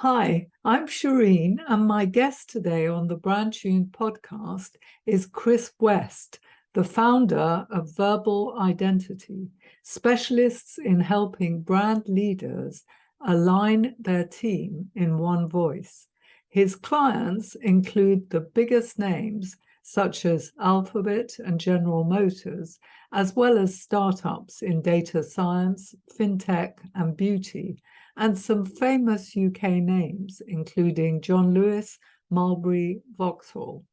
Hi, I'm Shireen, and my guest today on the brandtuned podcast is Chris West, the founder of Verbal Identity, specialists in helping brand leaders align their team in one voice. His clients include the biggest names such as Alphabet and General Motors, as well as startups in data science, fintech, and beauty, and some famous UK names, including John Lewis, Mulberry, Vauxhall.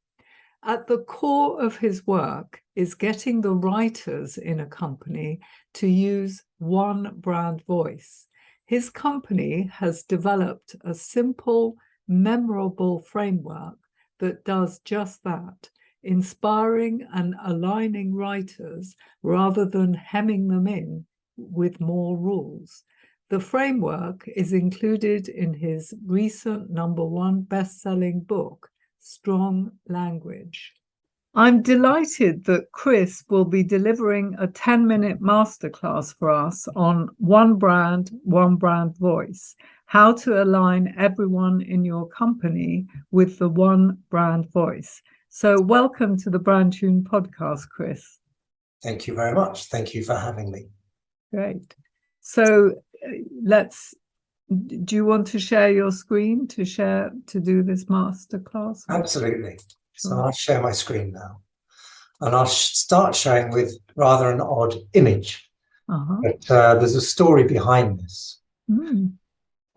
At the core of his work is getting the writers in a company to use one brand voice. His company has developed a simple, memorable framework that does just that, inspiring and aligning writers rather than hemming them in with more rules. The framework is included in his recent #1 best-selling book, Strong Language. I'm delighted that Chris will be delivering a 10-minute masterclass for us on one brand voice, how to align everyone in your company with the one brand voice. So welcome to the brandtuned podcast, Chris. Thank you very much. Thank you for having me. Great. So do you want to share your screen to do this masterclass? Absolutely. So I'll share my screen now. And I'll start showing with rather an odd image. But there's a story behind this.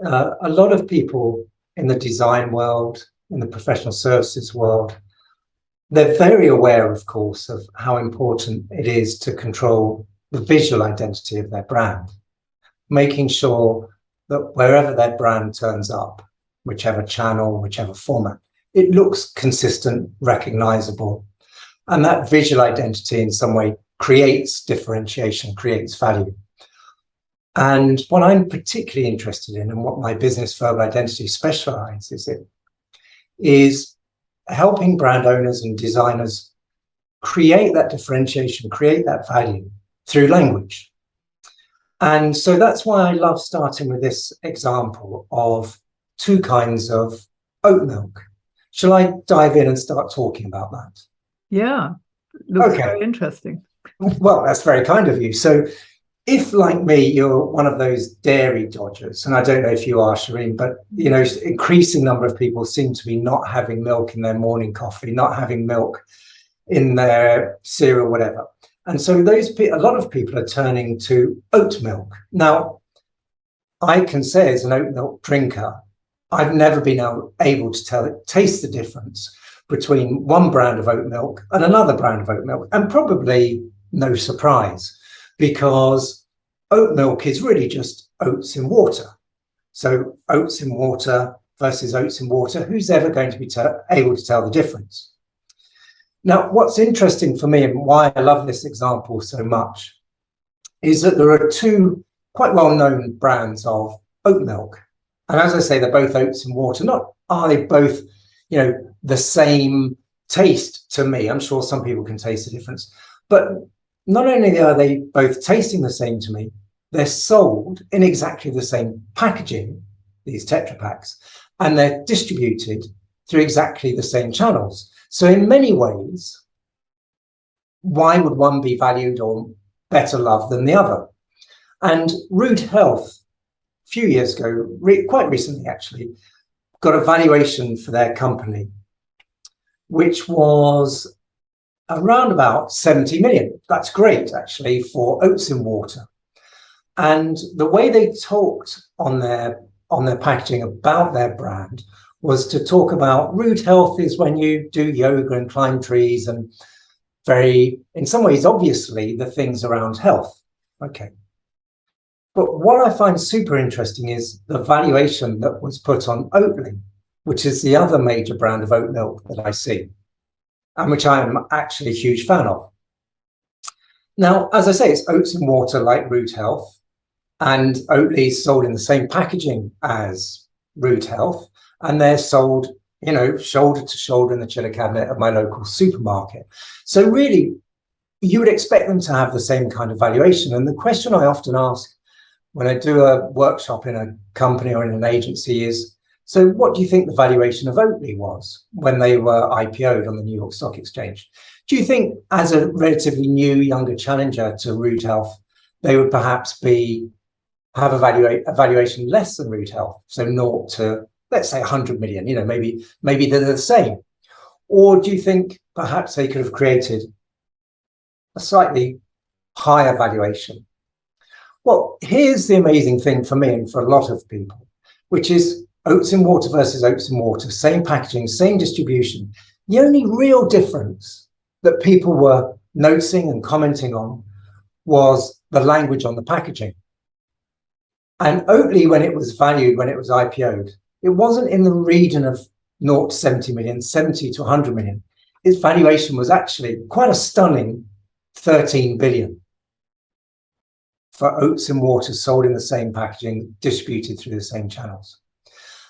A lot of people in the design world, in the professional services world, they're very aware, of course, of how important it is to control the visual identity of their brand, making sure that wherever their brand turns up, whichever channel, whichever format, it looks consistent, recognizable, and that visual identity in some way creates differentiation, creates value. And what I'm particularly interested in, and what my business Verbal Identity specializes in, is helping brand owners and designers create that differentiation, create that value through language. And so that's why I love starting with this example of two kinds of oat milk. Shall I dive in and start talking about that? Yeah, looks very interesting. Well, that's very kind of you. So if, like me, you're one of those dairy dodgers, and I don't know if you are, Shireen, but, increasing number of people seem to be not having milk in their morning coffee, not having milk in their cereal, whatever. And so a lot of people are turning to oat milk. Now, I can say as an oat milk drinker, I've never been able to taste the difference between one brand of oat milk and another brand of oat milk, and probably no surprise, because oat milk is really just oats in water. So oats in water versus oats in water, who's ever going to be able to tell the difference? Now, what's interesting for me and why I love this example so much is that there are two quite well-known brands of oat milk. And as I say, they're both oats and water. Not are they both, the same taste to me. I'm sure some people can taste the difference. But not only are they both tasting the same to me, they're sold in exactly the same packaging, these Tetra Paks, and they're distributed through exactly the same channels. So in many ways, why would one be valued or better loved than the other? And Rude Health, a few years ago, quite recently actually, got a valuation for their company, which was around about 70 million. That's great, actually, for oats in water. And the way they talked on their packaging about their brand was to talk about Rude Health is when you do yoga and climb trees and in some ways, obviously, the things around health. Okay. But what I find super interesting is the valuation that was put on Oatly, which is the other major brand of oat milk that I see, and which I am actually a huge fan of. Now, as I say, it's oats and water like Rude Health, and Oatly is sold in the same packaging as Rude Health, and they're sold, shoulder to shoulder in the chiller cabinet of my local supermarket. So really, you would expect them to have the same kind of valuation. And the question I often ask when I do a workshop in a company or in an agency is, So what do you think the valuation of Oatly was when they were IPO'd on the New York Stock Exchange? Do you think as a relatively new, younger challenger to Root Health, they would perhaps have a valuation less than Root Health? So naught to, let's say, 100 million, maybe they're the same. Or do you think perhaps they could have created a slightly higher valuation? Well, here's the amazing thing for me and for a lot of people, which is oats in water versus oats in water, same packaging, same distribution. The only real difference that people were noticing and commenting on was the language on the packaging. And Oatly, when it was valued, when it was IPO'd, it wasn't in the region of 0 to 70 million, 70 to 100 million. Its valuation was actually quite a stunning 13 billion for oats and water sold in the same packaging, distributed through the same channels.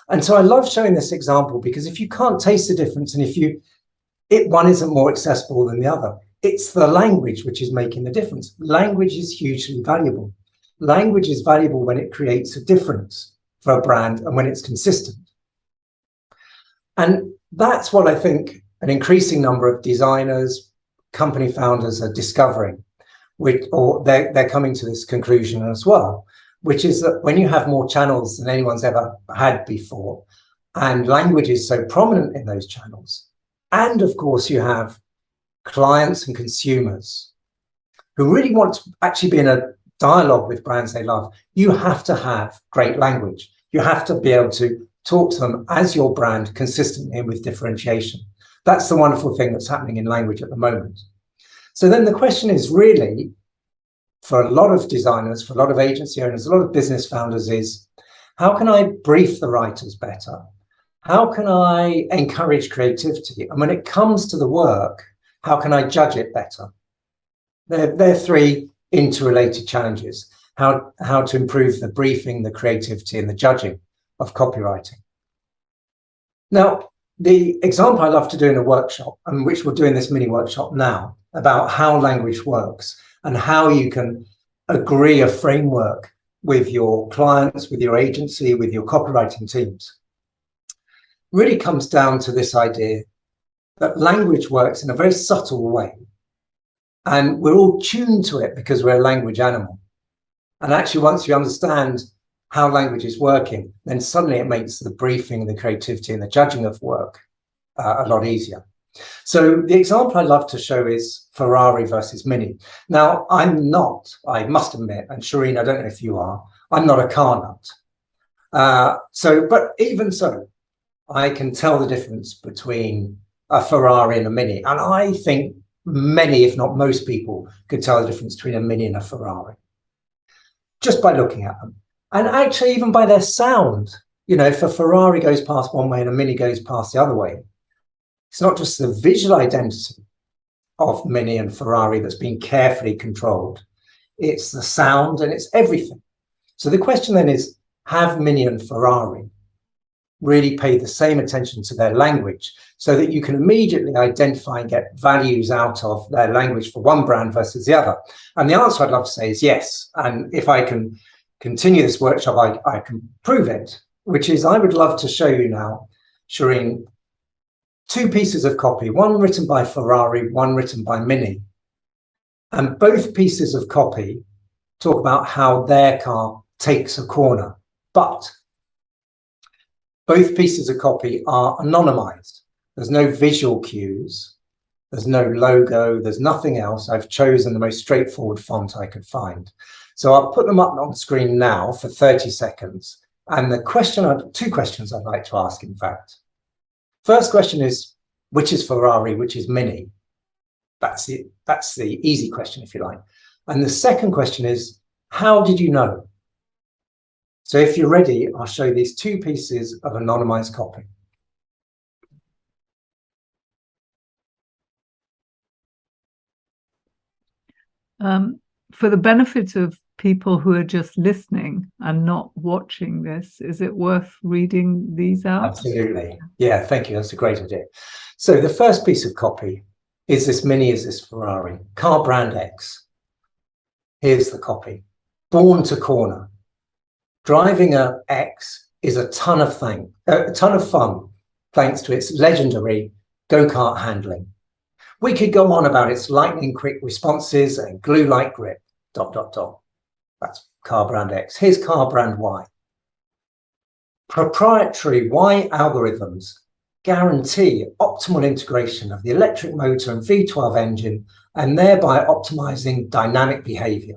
And so I love showing this example because if you can't taste the difference and one isn't more accessible than the other, it's the language which is making the difference. Language is hugely valuable. Language is valuable when it creates a difference for a brand and when it's consistent. And that's what I think an increasing number of designers, company founders are discovering, or they're coming to this conclusion as well, which is that when you have more channels than anyone's ever had before, and language is so prominent in those channels, and of course you have clients and consumers who really want to actually be in a dialogue with brands they love, you have to have great language. You have to be able to talk to them as your brand consistently and with differentiation. That's the wonderful thing that's happening in language at the moment. So then the question is really, for a lot of designers, for a lot of agency owners, a lot of business founders is, how can I brief the writers better? How can I encourage creativity? And when it comes to the work, how can I judge it better? They're three interrelated challenges. How to improve the briefing, the creativity, and the judging of copywriting. Now, the example I love to do in a workshop, and which we're doing this mini workshop now, about how language works and how you can agree a framework with your clients, with your agency, with your copywriting teams, really comes down to this idea that language works in a very subtle way. And we're all tuned to it because we're a language animal. And actually, once you understand how language is working, then suddenly it makes the briefing, the creativity, and the judging of work a lot easier. So the example I love to show is Ferrari versus Mini. Now, I must admit, and Shireen, I don't know if you are, I'm not a car nut. But even so, I can tell the difference between a Ferrari and a Mini. And I think many, if not most people, could tell the difference between a Mini and a Ferrari just by looking at them. And actually, even by their sound, if a Ferrari goes past one way and a Mini goes past the other way, it's not just the visual identity of Mini and Ferrari that's been carefully controlled. It's the sound and it's everything. So the question then is, have Mini and Ferrari really paid the same attention to their language so that you can immediately identify and get values out of their language for one brand versus the other? And the answer I'd love to say is yes. And if I can continue this workshop, I can prove it, which is I would love to show you now, Shireen, two pieces of copy, one written by Ferrari, one written by Mini. And both pieces of copy talk about how their car takes a corner. But both pieces of copy are anonymized. There's no visual cues. There's no logo. There's nothing else. I've chosen the most straightforward font I could find. So I'll put them up on the screen now for 30 seconds. And two questions I'd like to ask, in fact. First question is, which is Ferrari, which is Mini? That's the easy question, if you like. And the second question is, how did you know? So if you're ready, I'll show these two pieces of anonymized copy. For the benefit of people who are just listening and not watching this, is it worth reading these out? Absolutely. Yeah, thank you. That's a great idea. So the first piece of copy, is this Mini, is this Ferrari? Car brand X. Here's the copy. Born to corner. Driving a X is a ton of fun thanks to its legendary go-kart handling. We could go on about its lightning quick responses and glue-like grip, ... That's car brand X. Here's car brand Y. Proprietary Y algorithms guarantee optimal integration of the electric motor and V12 engine and thereby optimizing dynamic behavior.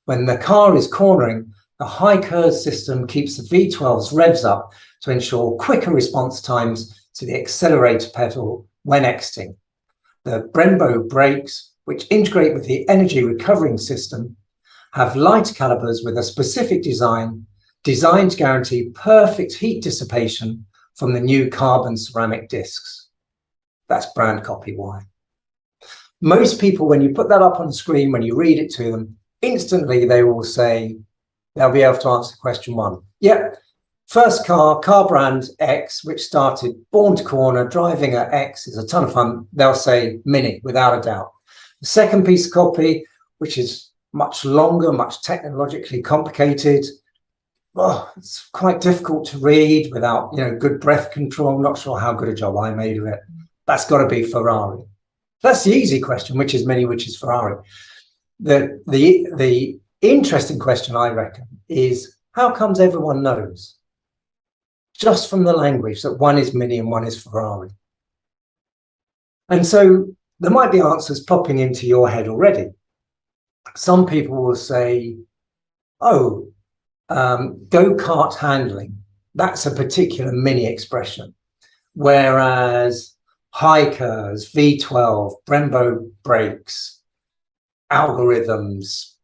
When the car is cornering, the high curve system keeps the V12's revs up to ensure quicker response times to the accelerator pedal when exiting. The Brembo brakes, which integrate with the energy recovering system, have light calibers with a specific design designed to guarantee perfect heat dissipation from the new carbon ceramic discs. That's brand copy Y. Most people, when you put that up on the screen, when you read it to them, instantly they will say, they'll be able to answer question 1. Yep, first car brand X, which started born to corner, driving at X is a ton of fun. They'll say Mini, without a doubt. The second piece of copy, which is much longer, much technologically complicated, it's quite difficult to read without, good breath control. I'm not sure how good a job I made of it. That's got to be Ferrari. That's the easy question, which is Mini, which is Ferrari. The interesting question, I reckon, is how comes everyone knows just from the language that one is Mini and one is Ferrari? And so there might be answers popping into your head already. Some people will say, go-kart handling, that's a particular Mini expression, whereas hikers, V12, Brembo brakes, algorithms,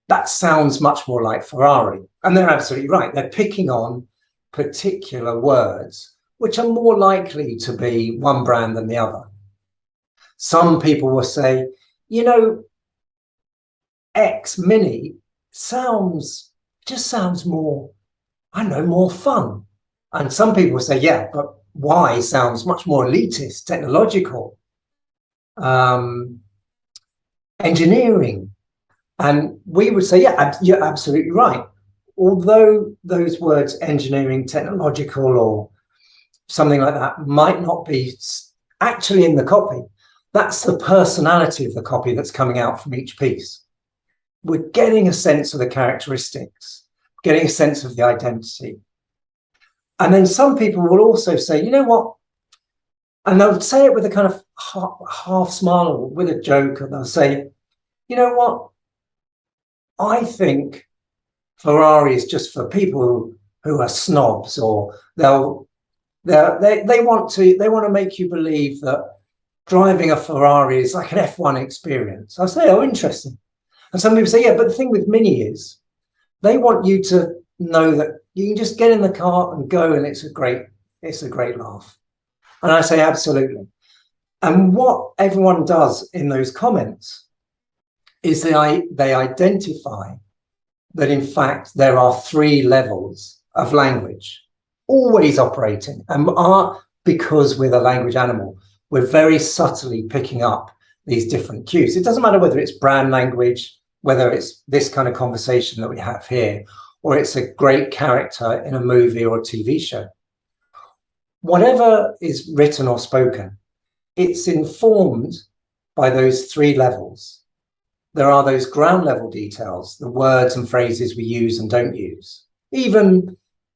that sounds much more like Ferrari. And they're absolutely right. They're picking on particular words, which are more likely to be one brand than the other. Some people will say, X Mini just sounds more, more fun. And some people will say, yeah, but Y sounds much more elitist, technological, engineering. And we would say, yeah, you're absolutely right. Although those words, engineering, technological, or something like that, might not be actually in the copy, that's the personality of the copy that's coming out from each piece. We're getting a sense of the characteristics, getting a sense of the identity. And then some people will also say, you know what? And they'll say it with a kind of half smile or with a joke, and they'll say, you know what? I think Ferrari is just for people who are snobs, or they want to make you believe that driving a Ferrari is like an F1 experience. I say, oh, interesting. And some people say, yeah, but the thing with Mini is they want you to know that you can just get in the car and go, and it's a great laugh. And I say, absolutely. And what everyone does in those comments is they identify that, in fact, there are 3 levels of language always operating, and because we're the language animal, we're very subtly picking up these different cues. It doesn't matter whether it's brand language, whether it's this kind of conversation that we have here, or it's a great character in a movie or a TV show. Whatever is written or spoken, it's informed by those 3 levels. There are those ground level details, the words and phrases we use and don't use, even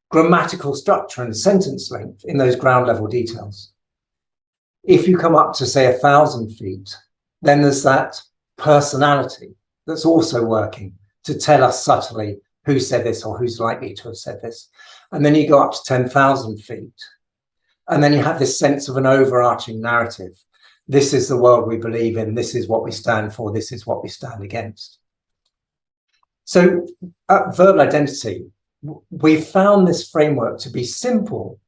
grammatical structure and sentence length in those ground level details. If you come up to, say, 1,000 feet, then there's that personality that's also working to tell us subtly who said this or who's likely to have said this. And then you go up to 10,000 feet, and then you have this sense of an overarching narrative. This is the world we believe in. This is what we stand for. This is what we stand against. So at Verbal Identity, we found this framework to be simple,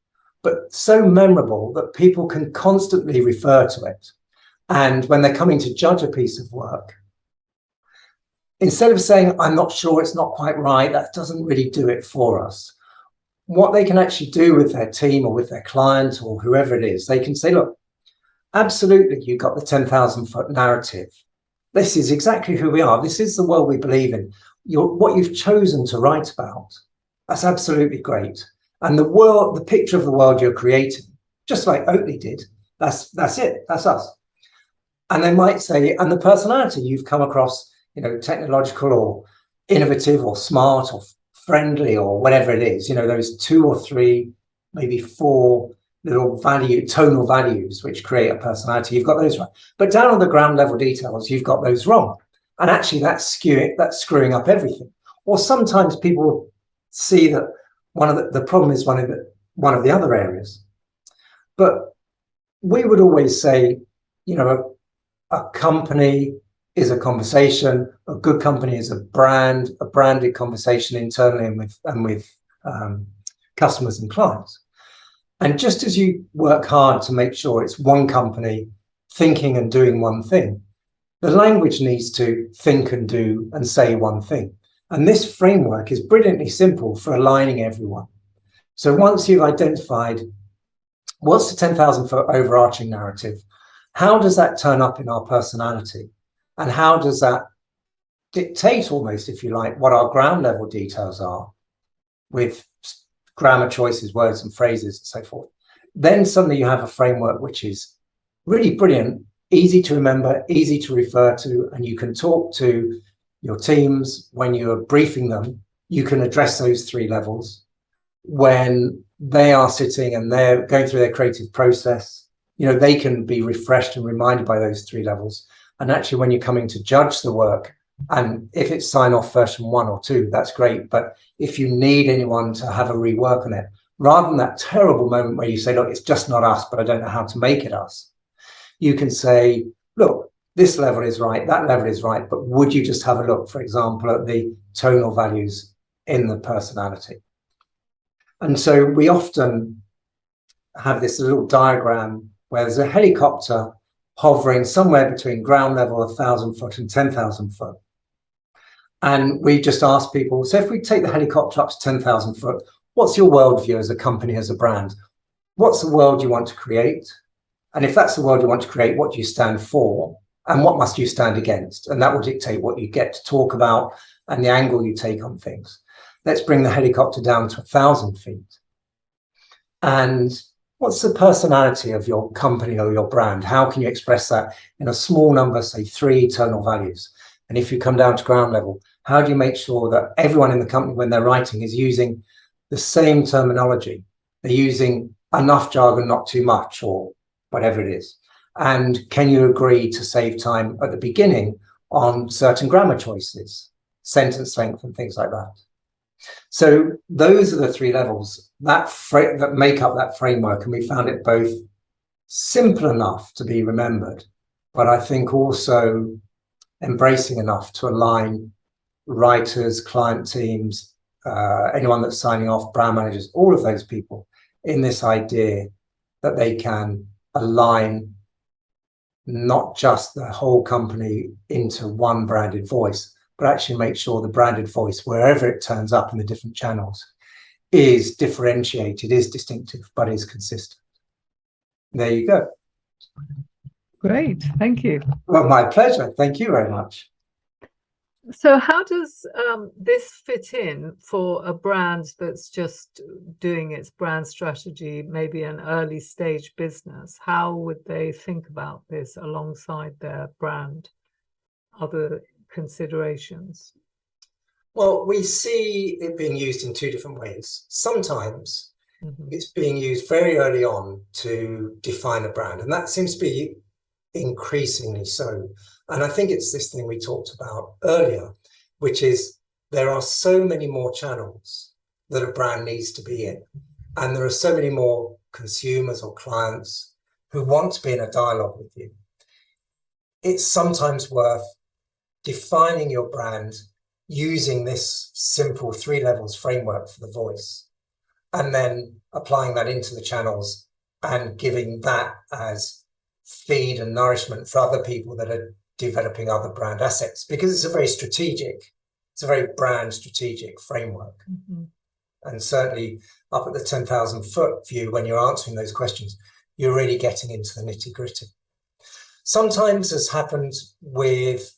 but so memorable that people can constantly refer to it. And when they're coming to judge a piece of work, instead of saying, I'm not sure, it's not quite right, that doesn't really do it for us. What they can actually do with their team or with their client or whoever it is, they can say, look, absolutely, you got the 10,000 foot narrative. This is exactly who we are. This is the world we believe in. What you've chosen to write about That's absolutely great. And the world, the picture of the world you're creating, just like Oatly did, that's it, that's us. And they might say, and the personality you've come across, technological or innovative or smart or friendly or whatever it is, those 2 or 3, maybe 4 little tonal values which create a personality. You've got those right. But down on the ground level details, you've got those wrong. And actually that's screwing up everything. Or sometimes people see that one of the problem is one of the other areas. But we would always say, a company is a conversation. A good company is a branded conversation internally and with customers and clients. And just as you work hard to make sure it's one company thinking and doing one thing, the language needs to think and do and say one thing. And this framework is brilliantly simple for aligning everyone. So once you've identified what's the 10,000-foot overarching narrative, how does that turn up in our personality? And how does that dictate almost, if you like, what our ground level details are with grammar choices, words and phrases and so forth? Then suddenly you have a framework which is really brilliant, easy to remember, easy to refer to, and you can talk to your teams when you're briefing them. You can address those 3 levels when they are sitting and they're going through their creative process. They can be refreshed and reminded by those 3 levels. And actually, when you're coming to judge the work, and if it's sign off version 1 or 2, that's great. But if you need anyone to have a rework on it, rather than that terrible moment where you say, look, it's just not us, but I don't know how to make it us, you can say, look, this level is right, that level is right, but would you just have a look, for example, at the tonal values in the personality? And so we often have this little diagram where there's a helicopter hovering somewhere between ground level, 1,000 foot and 10,000 foot. And we just ask people, so if we take the helicopter up to 10,000 foot, what's your worldview as a company, as a brand? What's the world you want to create? And if that's the world you want to create, what do you stand for? And what must you stand against? And that will dictate what you get to talk about and the angle you take on things. Let's bring the helicopter down to 1,000 feet. And what's the personality of your company or your brand? How can you express that in a small number, say 3 tonal values? And if you come down to ground level, how do you make sure that everyone in the company, when they're writing, is using the same terminology? They're using enough jargon, not too much, or whatever it is. And can you agree to save time at the beginning on certain grammar choices, sentence length and things like that? So those are the 3 levels that make up that framework. And we found it both simple enough to be remembered, but I think also embracing enough to align writers, client teams, anyone that's signing off, brand managers, all of those people in this idea that they can align not just the whole company into one branded voice, but actually make sure the branded voice, wherever it turns up in the different channels, is differentiated, is distinctive, but is consistent. There you go. Great, thank you. Well, my pleasure. Thank you very much. So how does this fit in for a brand that's just doing its brand strategy, maybe an early stage business? How would they think about this alongside their brand? Other considerations? Well, we see it being used in 2 different ways. Sometimes it's being used very early on to define a brand, and that seems to be increasingly so. And I think it's this thing we talked about earlier, which is there are so many more channels that a brand needs to be in, and there are so many more consumers or clients who want to be in a dialogue with you. It's sometimes worth defining your brand using this simple 3 levels framework for the voice, and then applying that into the channels and giving that as feed and nourishment for other people that are developing other brand assets, because it's a very brand strategic framework. And certainly up at the 10,000 foot view, when you're answering those questions, you're really getting into the nitty gritty. Sometimes, as happened with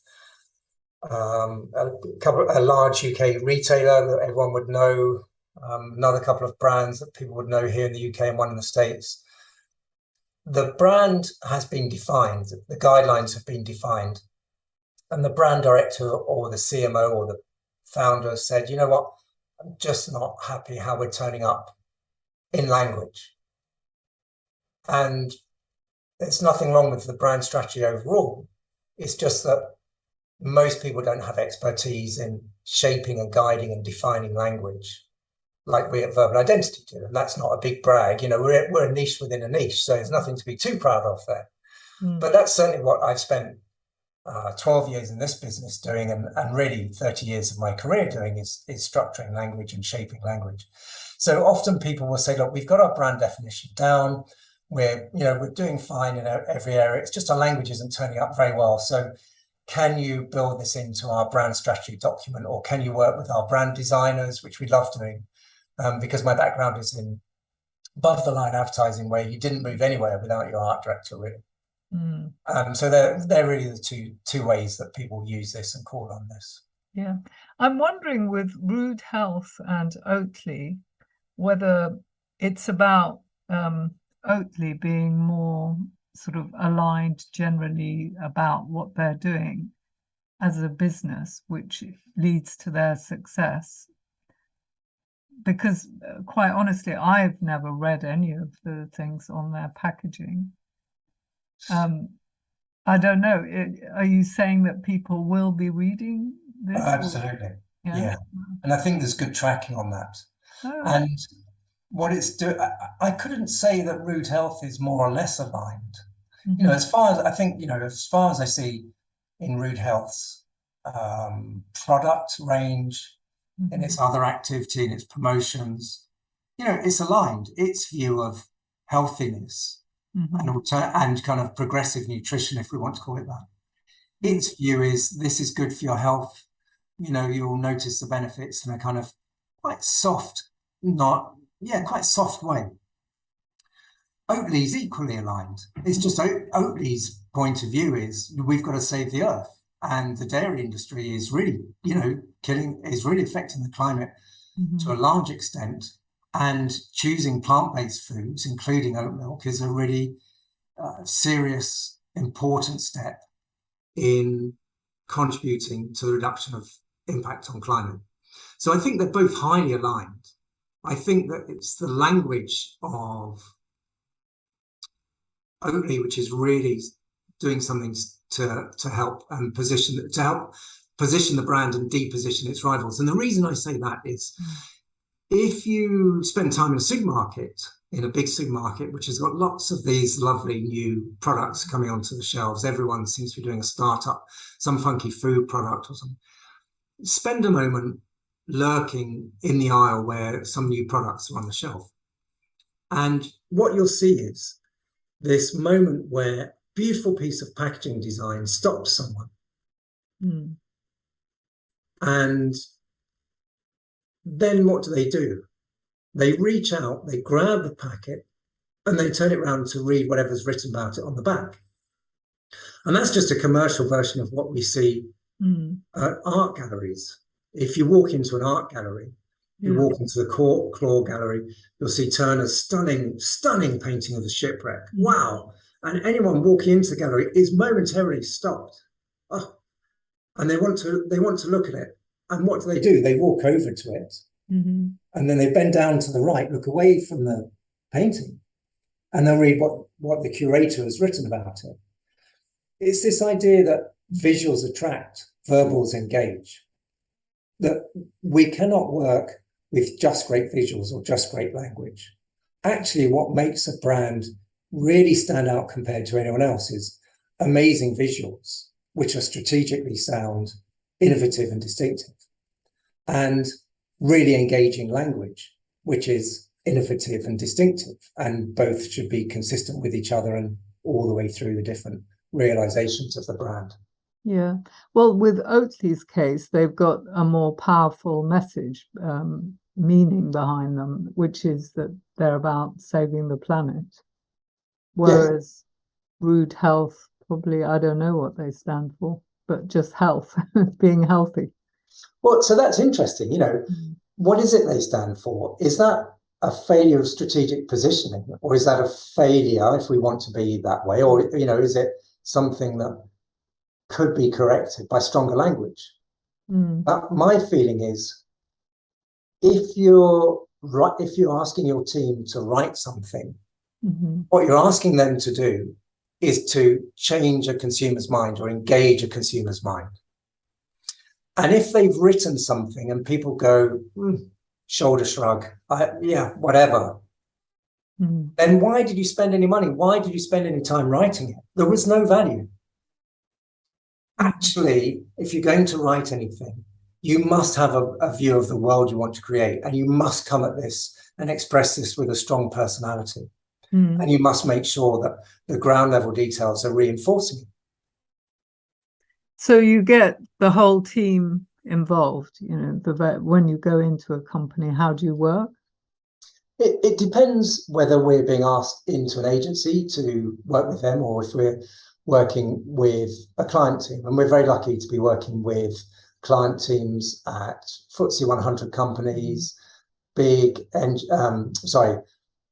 a large UK retailer that everyone would know, another couple of brands that people would know here in the UK and one in the States. The brand has been defined, the guidelines have been defined, and the brand director or the CMO or the founder said, you know what, I'm just not happy how we're turning up in language. And there's nothing wrong with the brand strategy overall. It's just that most people don't have expertise in shaping and guiding and defining language like we at Verbal Identity do. And that's not a big brag. You know, we're a niche within a niche, so there's nothing to be too proud of there. But that's certainly what I've spent 12 years in this business doing, and really 30 years of my career doing is structuring language and shaping language. So often people will say, look, we've got our brand definition down. We're doing fine in every area. It's just our language isn't turning up very well. So can you build this into our brand strategy document, or can you work with our brand designers, which we love doing, because my background is in above the line advertising, where you didn't move anywhere without your art director, really. So they're really the two ways that people use this and call on this. Yeah, I'm wondering with Rude Health and Oatly whether it's about Oatly being more sort of aligned generally about what they're doing as a business, which leads to their success. Because quite honestly, I've never read any of the things on their packaging. I don't know. Are you saying that people will be reading this? Absolutely. Yeah. And I think there's good tracking on that. Oh. And what it's doing, I couldn't say that Rude Health is more or less aligned. You know, as far as I see in Rude Health's product range, in its other activity, in its promotions, you know, it's aligned. Its view of healthiness and kind of progressive nutrition, if we want to call it that. Its view is this is good for your health. You know, you'll notice the benefits in a kind of quite soft way. Oatly's equally aligned. It's just Oatly's point of view is we've got to save the earth, and the dairy industry is really, is really affecting the climate to a large extent. And choosing plant-based foods, including oat milk, is a really serious, important step in contributing to the reduction of impact on climate. So I think they're both highly aligned. I think that it's the language of Oatly which is really doing something to help position the brand and deposition its rivals. And the reason I say that is, if you spend time in a big supermarket, which has got lots of these lovely new products coming onto the shelves, everyone seems to be doing a startup, some funky food product or something. Spend a moment lurking in the aisle where some new products are on the shelf. And what you'll see is this moment where a beautiful piece of packaging design stops someone. And then what do? They reach out, they grab the packet, and they turn it around to read whatever's written about it on the back. And that's just a commercial version of what we see at art galleries. If you walk into an art gallery, you walk into the Claw Gallery, you'll see Turner's stunning painting of the shipwreck. Wow. And anyone walking into the gallery is momentarily stopped. Oh. And they want to look at it. And what do? They walk over to it. And then they bend down to the right, look away from the painting, and they'll read what the curator has written about it. It's this idea that visuals attract, verbals engage, that we cannot work with just great visuals or just great language. Actually, what makes a brand really stand out compared to anyone else is amazing visuals, which are strategically sound, innovative and distinctive, and really engaging language, which is innovative and distinctive, and both should be consistent with each other and all the way through the different realizations of the brand. Yeah. Well, with Oatly's case, they've got a more powerful message, meaning behind them, which is that they're about saving the planet. Whereas Rude Health, probably, I don't know what they stand for, but just health, being healthy. Well, so that's interesting. what is it they stand for? Is that a failure of strategic positioning, or is that a failure if we want to be that way? Or, is it something that could be corrected by stronger language? But my feeling is if you're asking your team to write something, what you're asking them to do is to change a consumer's mind or engage a consumer's mind. And if they've written something and people go, shoulder shrug, yeah, whatever, then why did you spend any money? Why did you spend any time writing it? There was no value. Actually, if you're going to write anything, you must have a view of the world you want to create, and you must come at this and express this with a strong personality. And you must make sure that the ground level details are reinforcing it. So you get the whole team involved, when you go into a company, how do you work? It depends whether we're being asked into an agency to work with them or if we're working with a client team. And we're very lucky to be working with client teams at FTSE 100 companies,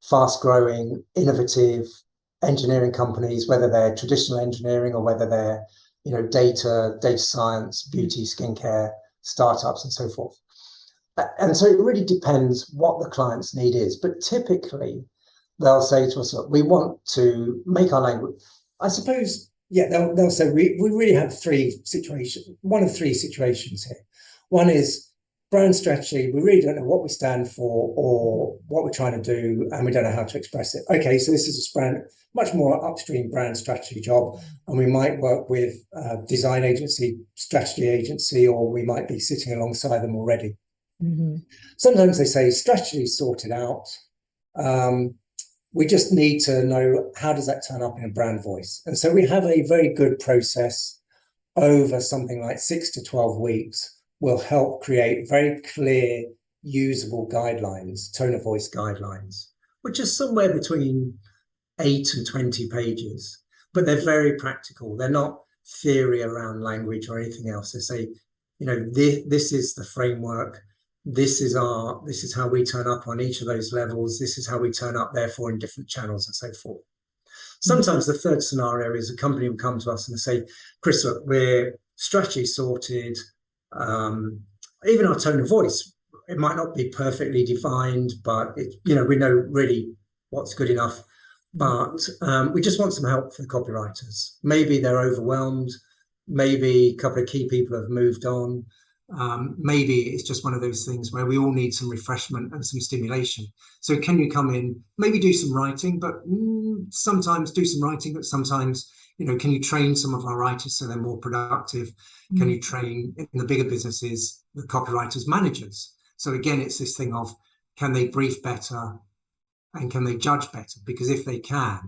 fast-growing, innovative engineering companies, whether they're traditional engineering or whether they're, data science, beauty, skincare, startups, and so forth. And so it really depends what the client's need is. But typically, they'll say to us, look, we want to make our language. I suppose, they'll say we really have one of three situations here. One is brand strategy. We really don't know what we stand for or what we're trying to do, and we don't know how to express it. Okay, so this is a much more upstream brand strategy job, and we might work with a design agency, strategy agency, or we might be sitting alongside them already. Sometimes they say strategy sorted out. We just need to know how does that turn up in a brand voice. And so we have a very good process over something like 6 to 12 weeks will help create very clear, usable guidelines, tone of voice guidelines, which are somewhere between 8 and 20 pages, but they're very practical. They're not theory around language or anything else. They say, this is the framework. This is how we turn up on each of those levels. This is how we turn up, therefore, in different channels and so forth. Sometimes the third scenario is a company will come to us and say, Chris, look, we're strategy sorted. Even our tone of voice, it might not be perfectly defined, but we know really what's good enough. But we just want some help for the copywriters. Maybe they're overwhelmed. Maybe a couple of key people have moved on. Maybe it's just one of those things where we all need some refreshment and some stimulation. So can you come in, maybe do some writing, but sometimes do some writing, but sometimes, can you train some of our writers so they're more productive? Can you train in the bigger businesses, the copywriters, managers? So again, it's this thing of, can they brief better and can they judge better? Because if they can,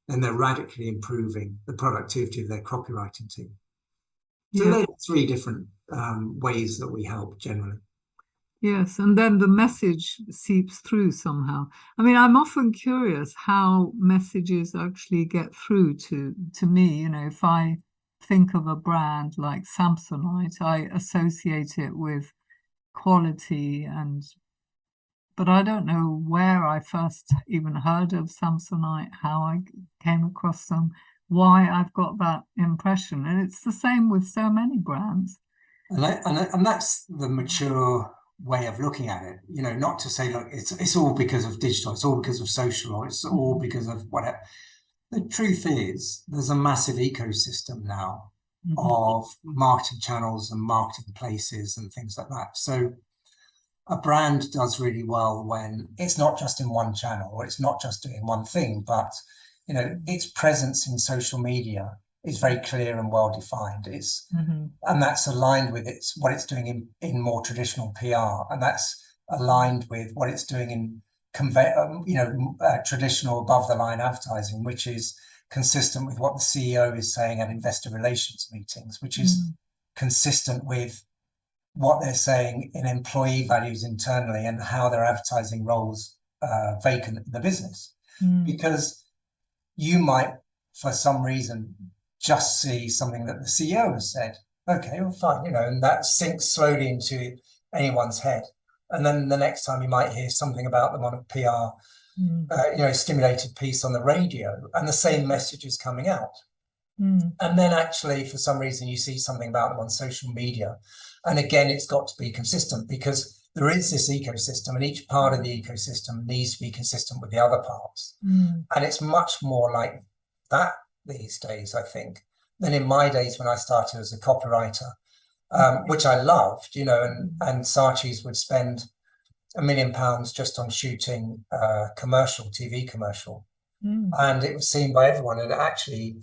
then they're radically improving the productivity of their copywriting team. So there are three different ways that we help generally. Yes, and then the message seeps through somehow. I mean, I'm often curious how messages actually get through to me. If I think of a brand like Samsonite, I associate it with quality, but I don't know where I first even heard of Samsonite, how I came across them, why I've got that impression. And it's the same with so many brands. And that's the mature way of looking at it. Not to say, look, it's all because of digital, it's all because of social, or it's all because of whatever. The truth is, there's a massive ecosystem now of marketing channels and marketing places and things like that. So a brand does really well when it's not just in one channel or it's not just doing one thing, but its presence in social media is very clear and well defined. And that's aligned with what it's doing in more traditional PR, and that's aligned with what it's doing in traditional above the line advertising, which is consistent with what the CEO is saying at investor relations meetings, which is consistent with what they're saying in employee values internally and how they're advertising roles vacant in the business. Because you might, for some reason, just see something that the CEO has said. Okay, well, fine, and that sinks slowly into anyone's head. And then the next time you might hear something about them on a PR, stimulated piece on the radio, and the same message is coming out. And then actually, for some reason, you see something about them on social media. And again, it's got to be consistent, because there is this ecosystem, and each part of the ecosystem needs to be consistent with the other parts. And it's much more like that these days, I think, than in my days when I started as a copywriter, which I loved, and Saatchi's would spend £1 million just on shooting TV commercial. And it was seen by everyone, and actually,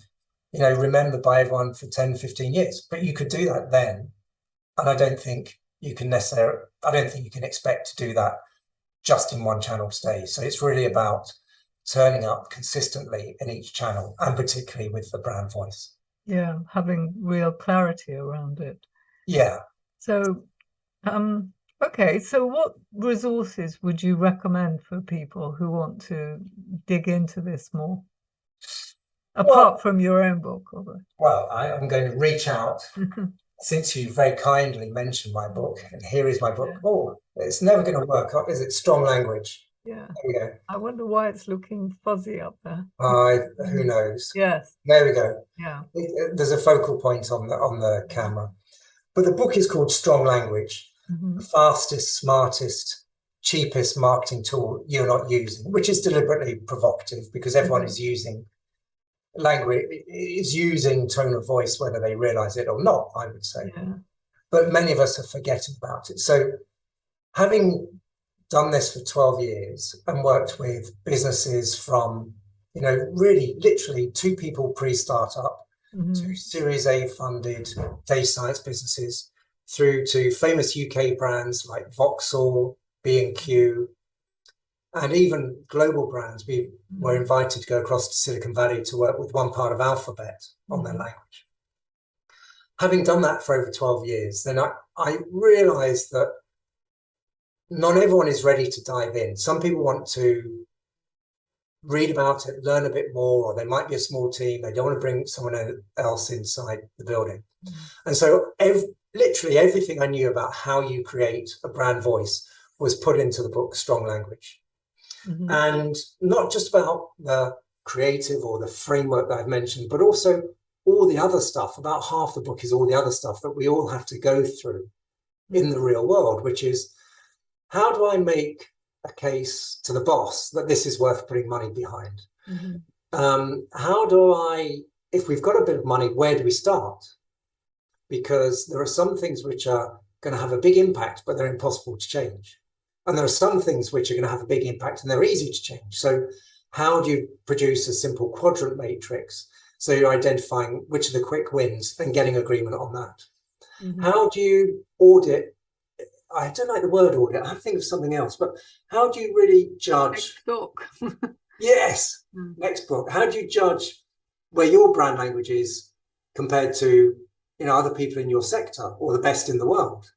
remembered by everyone for 10, 15 years. But you could do that then. And I don't think you can expect to do that just in one channel stay. So it's really about turning up consistently in each channel, and particularly with the brand voice. Yeah, having real clarity around it. Yeah. So, okay, so what resources would you recommend for people who want to dig into this more? Apart from your own book, obviously. Well, I'm going to reach out, since you very kindly mentioned my book, and here is my book. Yeah. Oh, it's never going to work. Is it Strong Language? Yeah. There we go. I wonder why it's looking fuzzy up there. Who knows? Yes. There we go. Yeah. There's a focal point on the camera. But the book is called Strong Language, the fastest, smartest, cheapest marketing tool you're not using, which is deliberately provocative, because everyone is using language, is using tone of voice, whether they realize it or not, I would say. Yeah. But many of us are forgetting about it. So having done this for 12 years and worked with businesses from, really literally 2 people pre-startup to Series A funded data science businesses, through to famous UK brands like Vauxhall, B&Q, and even global brands. We were invited to go across to Silicon Valley to work with one part of Alphabet on their language. Having done that for over 12 years, then I realized that not everyone is ready to dive in. Some people want to read about it, learn a bit more, or they might be a small team. They don't want to bring someone else inside the building. And so literally everything I knew about how you create a brand voice was put into the book Strong Language. And not just about the creative or the framework that I've mentioned, but also all the other stuff. About half the book is all the other stuff that we all have to go through in the real world, which is, how do I make a case to the boss that this is worth putting money behind? How do I, if we've got a bit of money, where do we start? Because there are some things which are going to have a big impact, but they're impossible to change. And there are some things which are going to have a big impact and they're easy to change. So how do you produce a simple quadrant matrix? So you're identifying which are the quick wins and getting agreement on that. How do you audit? I don't like the word audit. I think of something else, but how do you really judge? Next book. Yes. Next book. How do you judge where your brand language is compared to, other people in your sector or the best in the world?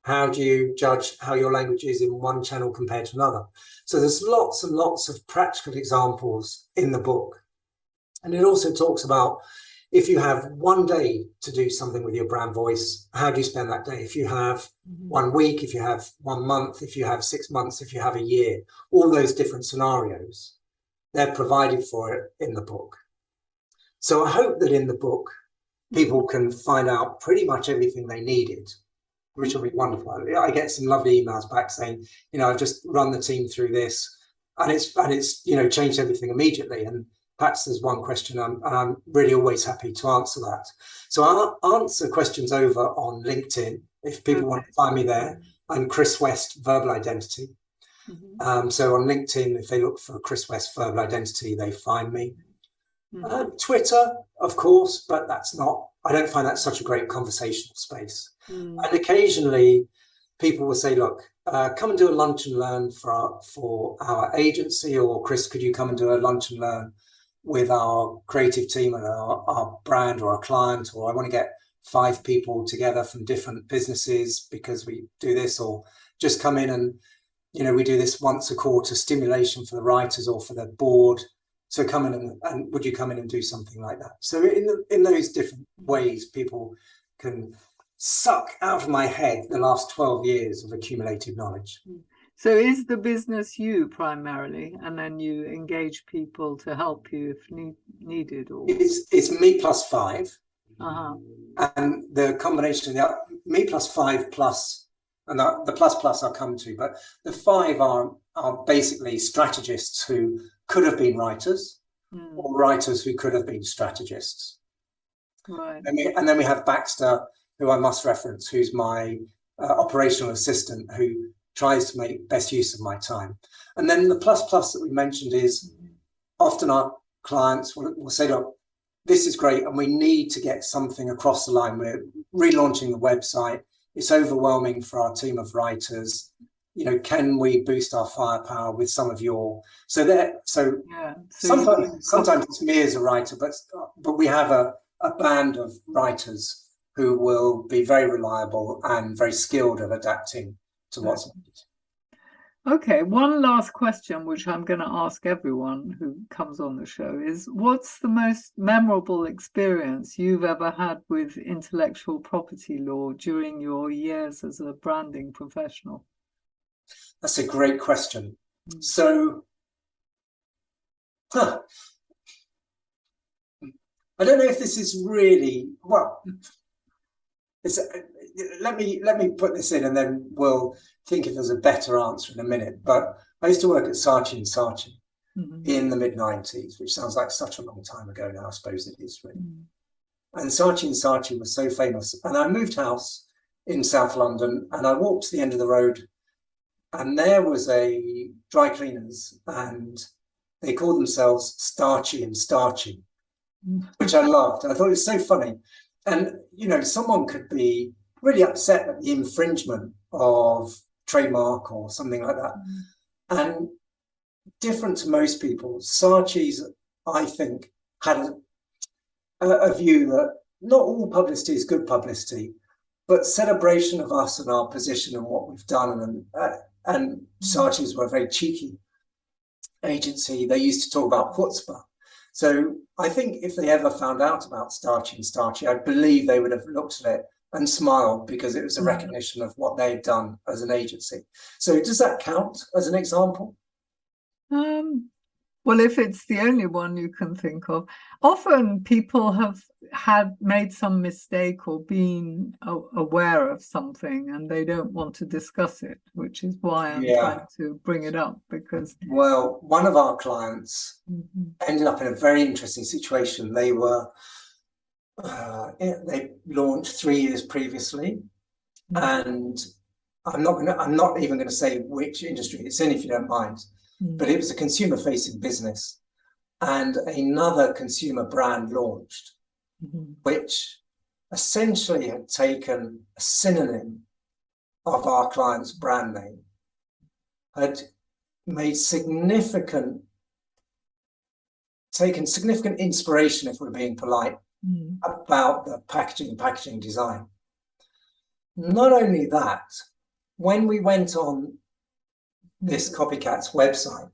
How do you judge how your language is in one channel compared to another? So there's lots and lots of practical examples in the book. And it also talks about, if you have one day to do something with your brand voice, how do you spend that day? If you have 1 week, if you have 1 month, if you have 6 months, if you have a year, all those different scenarios, they're provided for it in the book. So I hope that in the book, people can find out pretty much everything they needed, which will be wonderful. I get some lovely emails back saying, I've just run the team through this, and it's changed everything immediately. And perhaps there's one question, and I'm really always happy to answer that. So I'll answer questions over on LinkedIn if people want to find me there. I'm Chris West Verbal Identity. So on LinkedIn, if they look for Chris West Verbal Identity, they find me. Twitter, of course, but I don't find that such a great conversational space. And occasionally people will say, look, come and do a lunch and learn for our agency, or Chris, could you come and do a lunch and learn with our creative team and our brand or our client, or I want to get 5 people together from different businesses because we do this, or just come in and, we do this once a quarter stimulation for the writers or for the board. So come in and would you come in and do something like that? So in those different ways, people can suck out of my head the last 12 years of accumulated knowledge. So is the business you primarily, and then you engage people to help you if needed? Or it's me plus 5, uh-huh. and the combination of the me plus 5 plus, and the plus I'll come to, but the 5 are basically strategists who could have been writers, or writers who could have been strategists. Right. And then we have Baxter, who I must reference, who's my operational assistant, who tries to make best use of my time. And then the plus that we mentioned is often our clients will say, look, this is great, and we need to get something across the line. We're relaunching the website. It's overwhelming for our team of writers. You know, can we boost our firepower with some of your? So sometimes it's me as a writer, but we have a band of writers who will be very reliable and very skilled at adapting to what's needed. Okay, one last question, which I'm going to ask everyone who comes on the show, is what's the most memorable experience you've ever had with intellectual property law during your years as a branding professional? That's a great question. So, I don't know if this is really, well, let me put this in and then we'll think if there's a better answer in a minute. But I used to work at Saatchi & Saatchi in the mid-90s, which sounds like such a long time ago now. I suppose it is really. And Saatchi & Saatchi was so famous. And I moved house in South London, and I walked to the end of the road, and there was a dry cleaners, and they called themselves Starchy & Starchy, which I loved. I thought it was so funny. And, you know, someone could be really upset at the infringement of trademark or something like that. And different to most people, Saatchi's, I think, had a view that not all publicity is good publicity, but celebration of us and our position and what we've done. And Saatchi's were a very cheeky agency. They used to talk about chutzpah. So I think if they ever found out about Starchy & Starchy, I believe they would have looked at it and smiled, because it was a recognition of what they'd done as an agency. So does that count as an example? Well, if it's the only one you can think of. Often people have made some mistake or been aware of something and they don't want to discuss it, which is why I'm trying to bring it up. Because, well, one of our clients ended up in a very interesting situation. They were they launched 3 years previously, and I'm not even going to say which industry it's in, if you don't mind. But it was a consumer-facing business, and another consumer brand launched, which essentially had taken a synonym of our client's brand name, had made taken significant inspiration, if we're being polite, about the packaging design. Not only that, when we went on this copycat's website,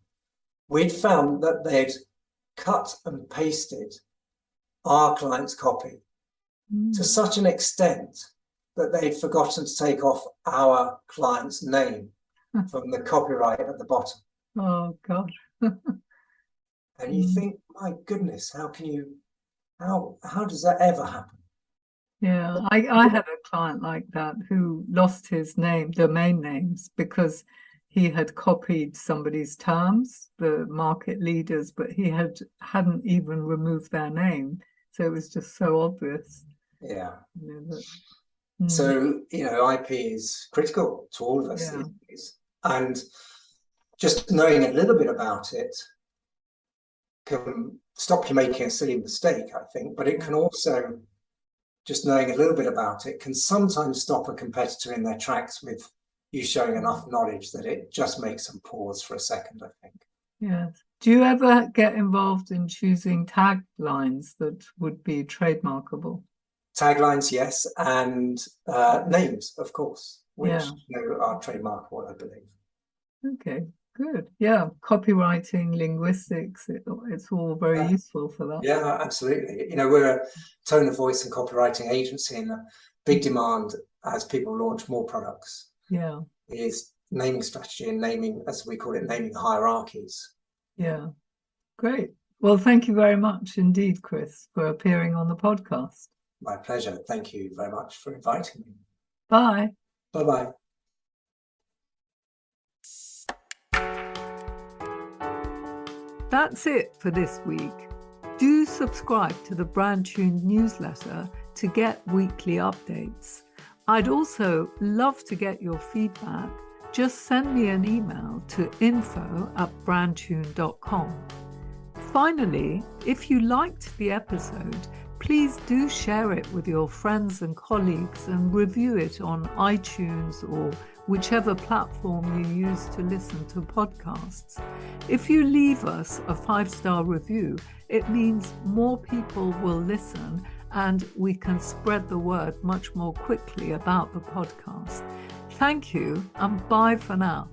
we'd found that they'd cut and pasted our client's copy to such an extent that they'd forgotten to take off our client's name from the copyright at the bottom. Oh God. And you think, my goodness, how does that ever happen? Yeah, I had a client like that who lost his domain names, because he had copied somebody's terms, the market leaders, but he hadn't even removed their name. So it was just so obvious. Yeah. So, IP is critical to all of us. Yeah. And just knowing a little bit about it can stop you making a silly mistake, I think, but it can also, just knowing a little bit about it can sometimes stop a competitor in their tracks with you showing enough knowledge that it just makes them pause for a second, I think. Yeah. Do you ever get involved in choosing taglines that would be trademarkable? Taglines, yes, and names, of course, which are trademarkable, I believe. Okay, Good. Yeah. Copywriting, linguistics, it's all very useful for that. Yeah, absolutely. We're a tone of voice and copywriting agency, and a big demand as people launch more products is naming strategy and naming, as we call it, naming hierarchies. Yeah. Great. Well, thank you very much indeed, Chris, for appearing on the podcast. My pleasure. Thank you very much for inviting me. Bye. Bye-bye. That's it for this week. Do subscribe to the brandtuned newsletter to get weekly updates. I'd also love to get your feedback. Just send me an email to info@brandtuned.com. Finally, if you liked the episode, please do share it with your friends and colleagues and review it on iTunes or whichever platform you use to listen to podcasts. If you leave us a 5-star review, it means more people will listen and we can spread the word much more quickly about the podcast. Thank you and bye for now.